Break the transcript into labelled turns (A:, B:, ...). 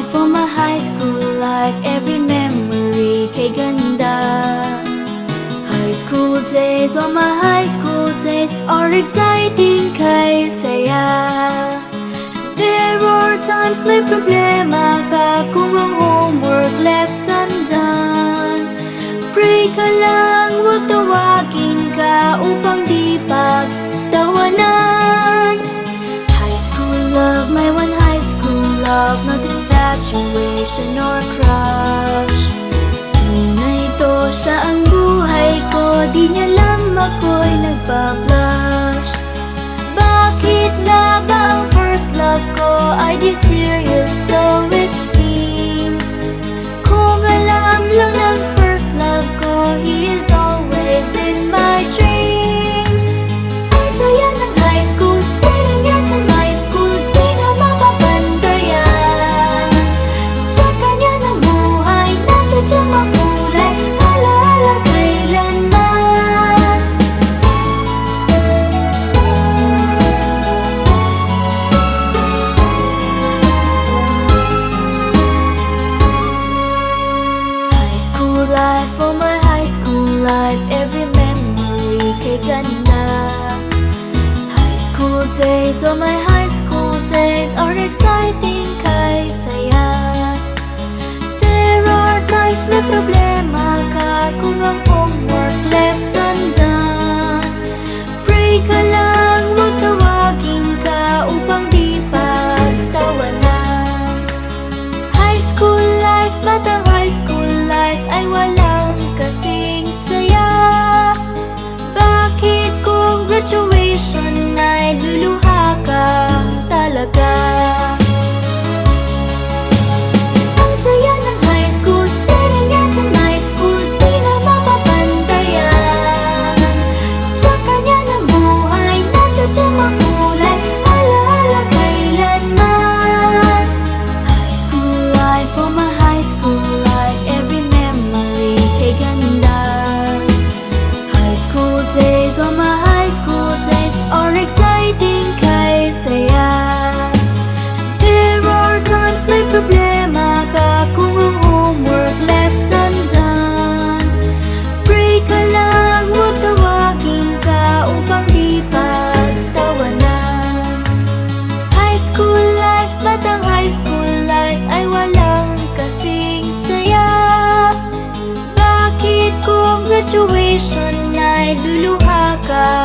A: life, oh my high school life, every memory kay ganda. High school days, oh my high school days are exciting kay saya. There are times may problema ka kung ang homework left undone. Pray ka lang, huwag tawagin ka upang di pagtawanan. High school love, my one high school love, not infatuation or crush. Tunay to siya ang buhay ko, di niya alam ako'y nagpa-blush. Bakit nga ba ang first love ko ay di serious, so it seems? Kung alam lang ng first love ko, he is always in my dreams. Ang saya ng high school, 7 years in high school, di na mapapantayan. Tsaka niya ng buhay, nasadyang makulay, alaala kailanman. High school life, oh my high school life, every memory kay ganda. High school days, oh my high school days are exciting kay saya. There are times may problema ka kung ang homework left undone. Pray ka lang, huwag tawagin ka upang di pagtawanan. High school life, batang high school life ay walang kasing saya. Bakit kung graduation ay luluha ka talaga? Ang saya ng high school, 7 years in high school, di na mapapantayan. Tsaka niya ng buhay, nasadyang makulay, alaala kailanman. High school life, oh my high school life, every memory kay ganda. High school days, oh my high school days are exciting kay saya. There are times may problema ka kung ang homework left undone. Pray ka lang, huwag tawagin ka upang di pagtawanan. High school life, batang high school life ay walang kasing saya. Bakit kung graduation ay luluha ka